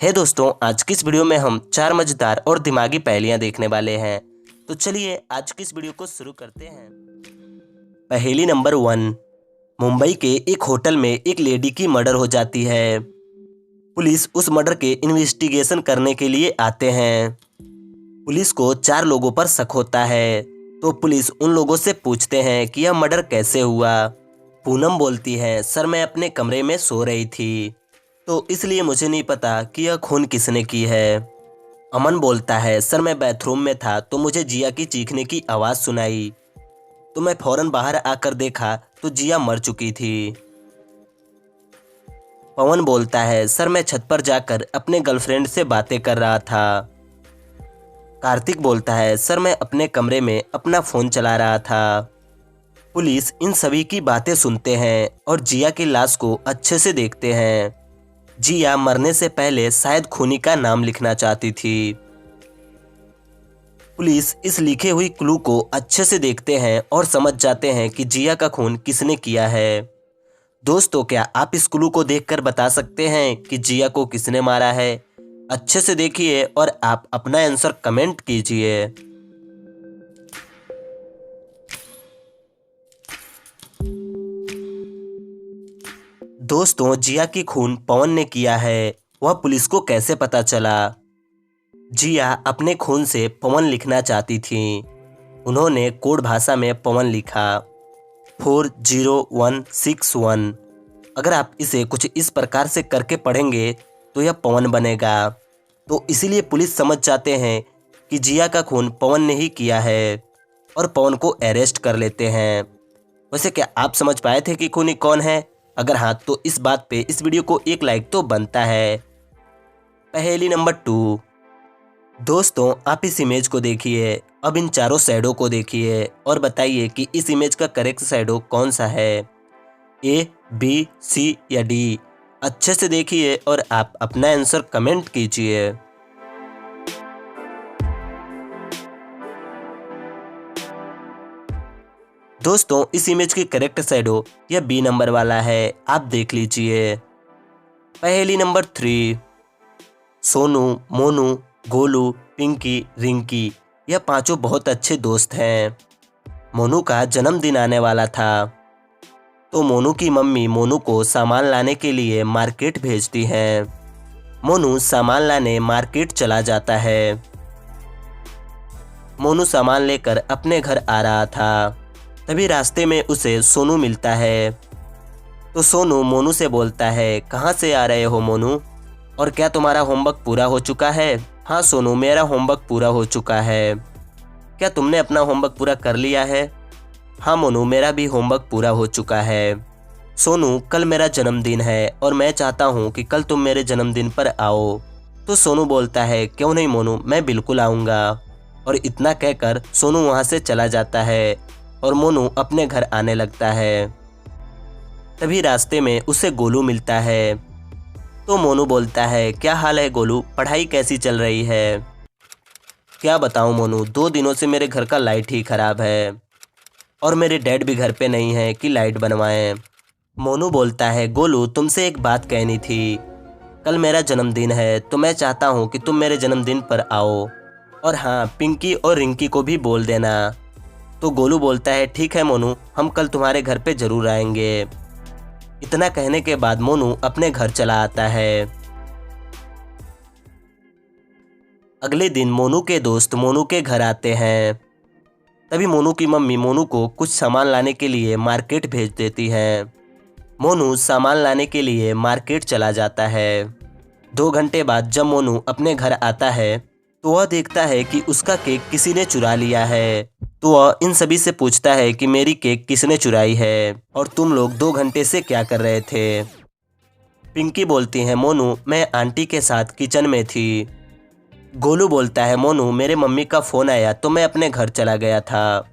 हे दोस्तों, आज की इस वीडियो में हम 4 मजेदार और दिमागी पहेलियां देखने वाले हैं। तो चलिए आज की इस वीडियो को शुरू करते हैं। पहेली नंबर 1। मुंबई के एक होटल में एक लेडी की मर्डर हो जाती है। पुलिस उस मर्डर के इन्वेस्टिगेशन करने के लिए आते हैं। पुलिस को 4 लोगों पर शक होता है, तो पुलिस उन लोगों से पूछते हैं कि यह मर्डर कैसे हुआ। पूनम बोलती है, सर मैं अपने कमरे में सो रही थी, तो इसलिए मुझे नहीं पता कि यह खून किसने की है। अमन बोलता है, सर मैं बाथरूम में था तो मुझे जिया की चीखने की आवाज़ सुनाई, तो मैं फौरन बाहर आकर देखा तो जिया मर चुकी थी। पवन बोलता है, सर मैं छत पर जाकर अपने गर्लफ्रेंड से बातें कर रहा था। कार्तिक बोलता है, सर मैं अपने कमरे में अपना फ़ोन चला रहा था। पुलिस इन सभी की बातें सुनते हैं और जिया की लाश को अच्छे से देखते हैं। जिया मरने से पहले शायद खूनी का नाम लिखना चाहती थी। पुलिस इस लिखे हुई क्लू को अच्छे से देखते हैं और समझ जाते हैं कि जिया का खून किसने किया है। दोस्तों, क्या आप इस क्लू को देखकर बता सकते हैं कि जिया को किसने मारा है? अच्छे से देखिए और आप अपना आंसर कमेंट कीजिए। दोस्तों, जिया की खून पवन ने किया है, वह पुलिस को कैसे पता चला? जिया अपने खून से पवन लिखना चाहती थी। उन्होंने कोड भाषा में पवन लिखा 40161। अगर आप इसे कुछ इस प्रकार से करके पढ़ेंगे तो यह पवन बनेगा। तो इसीलिए पुलिस समझ जाते हैं कि जिया का खून पवन ने ही किया है और पवन को अरेस्ट कर लेते हैं। वैसे क्या आप समझ पाए थे कि खूनी कौन है? अगर हाँ, तो इस बात पे इस वीडियो को एक लाइक तो बनता है। पहेली नंबर 2। दोस्तों, आप इस इमेज को देखिए। अब इन चारों शैडो को देखिए और बताइए कि इस इमेज का करेक्ट शैडो कौन सा है, ए, बी, सी या डी। अच्छे से देखिए और आप अपना आंसर कमेंट कीजिए। दोस्तों, इस इमेज की करेक्ट शैडो यह बी नंबर वाला है, आप देख लीजिए। पहेली नंबर 3। सोनू, मोनू, गोलू, पिंकी, रिंकी, यह पांचों बहुत अच्छे दोस्त हैं। मोनू का जन्मदिन आने वाला था, तो मोनू की मम्मी मोनू को सामान लाने के लिए मार्केट भेजती है। मोनू सामान लाने मार्केट चला जाता है। मोनू सामान लेकर अपने घर आ रहा था, तभी रास्ते में उसे सोनू मिलता है। तो सोनू मोनू से बोलता है, कहाँ से आ रहे हो मोनू, और क्या तुम्हारा होमवर्क पूरा हो चुका है? हाँ सोनू, मेरा होमवर्क पूरा हो चुका है। क्या तुमने अपना होमवर्क पूरा कर लिया है? हाँ मोनू, मेरा भी होमवर्क पूरा हो चुका है। सोनू, कल मेरा जन्मदिन है और मैं चाहता हूँ कि कल तुम मेरे जन्मदिन पर आओ। तो सोनू बोलता है, क्यों नहीं मोनू, मैं बिल्कुल आऊँगा। और इतना कहकर सोनू वहाँ से चला जाता है और मोनू अपने घर आने लगता है। तभी रास्ते में उसे गोलू मिलता है। तो मोनू बोलता है, क्या हाल है गोलू, पढ़ाई कैसी चल रही है? क्या बताऊं मोनू, 2 दिनों से मेरे घर का लाइट ही खराब है और मेरे डैड भी घर पे नहीं है कि लाइट बनवाएं। मोनू बोलता है, गोलू तुमसे एक बात कहनी थी। कल मेरा जन्मदिन है, तो मैं चाहता हूँ कि तुम मेरे जन्मदिन पर आओ, और हाँ, पिंकी और रिंकी को भी बोल देना। तो गोलू बोलता है, ठीक है मोनू, हम कल तुम्हारे घर पे ज़रूर आएंगे। इतना कहने के बाद मोनू अपने घर चला आता है। अगले दिन मोनू के दोस्त मोनू के घर आते हैं। तभी मोनू की मम्मी मोनू को कुछ सामान लाने के लिए मार्केट भेज देती है। मोनू सामान लाने के लिए मार्केट चला जाता है। 2 घंटे बाद जब मोनू अपने घर आता है, तो वह देखता है कि उसका केक किसी ने चुरा लिया है। तो वह इन सभी से पूछता है कि मेरी केक किसने चुराई है और तुम लोग 2 घंटे से क्या कर रहे थे? पिंकी बोलती है, मोनू मैं आंटी के साथ किचन में थी। गोलू बोलता है, मोनू मेरे मम्मी का फ़ोन आया तो मैं अपने घर चला गया था।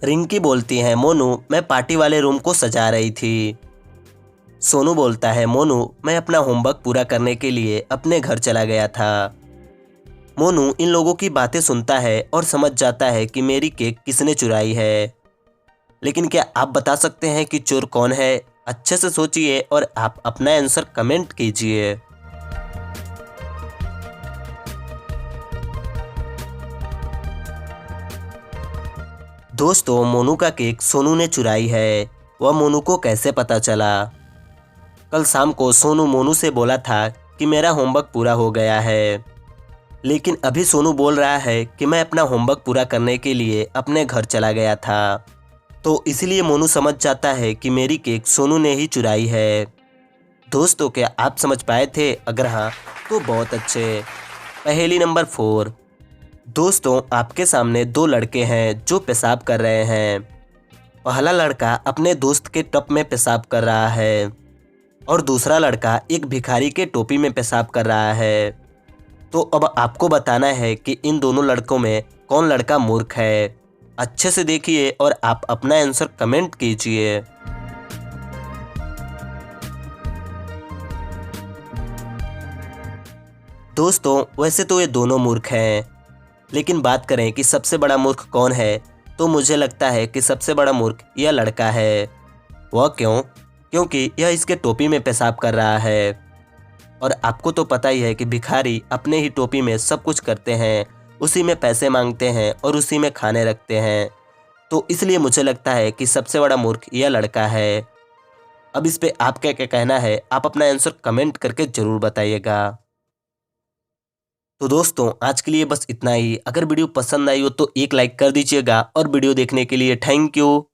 रिंकी बोलती है, मोनू मैं पार्टी वाले रूम को सजा रही थी। सोनू बोलता है, मोनू मैं अपना होमवर्क पूरा करने के लिए अपने घर चला गया था। मोनू इन लोगों की बातें सुनता है और समझ जाता है कि मेरी केक किसने चुराई है। लेकिन क्या आप बता सकते हैं कि चोर कौन है? अच्छे से सोचिए और आप अपना आंसर कमेंट कीजिए। दोस्तों, मोनू का केक सोनू ने चुराई है। वह मोनू को कैसे पता चला? कल शाम को सोनू मोनू से बोला था कि मेरा होमवर्क पूरा हो गया है, लेकिन अभी सोनू बोल रहा है कि मैं अपना होमवर्क पूरा करने के लिए अपने घर चला गया था। तो इसलिए मोनू समझ जाता है कि मेरी केक सोनू ने ही चुराई है। दोस्तों, क्या आप समझ पाए थे? अगर हाँ तो बहुत अच्छे। पहेली नंबर 4। दोस्तों, आपके सामने दो लड़के हैं जो पेशाब कर रहे हैं। पहला लड़का अपने दोस्त के टब में पेशाब कर रहा है और दूसरा लड़का एक भिखारी के टोपी में पेशाब कर रहा है। तो अब आपको बताना है कि इन दोनों लड़कों में कौन लड़का मूर्ख है। अच्छे से देखिए और आप अपना आंसर कमेंट कीजिए। दोस्तों, वैसे तो ये दोनों मूर्ख हैं, लेकिन बात करें कि सबसे बड़ा मूर्ख कौन है, तो मुझे लगता है कि सबसे बड़ा मूर्ख यह लड़का है। वह क्यों? क्योंकि यह इसके टोपी में पेशाब कर रहा है। और आपको तो पता ही है कि भिखारी अपने ही टोपी में सब कुछ करते हैं, उसी में पैसे मांगते हैं और उसी में खाने रखते हैं। तो इसलिए मुझे लगता है कि सबसे बड़ा मूर्ख यह लड़का है। अब इस पे आप क्या क्या कहना है, आप अपना आंसर कमेंट करके ज़रूर बताइएगा। तो दोस्तों, आज के लिए बस इतना ही। अगर वीडियो पसंद आई हो तो एक लाइक कर दीजिएगा और वीडियो देखने के लिए थैंक यू।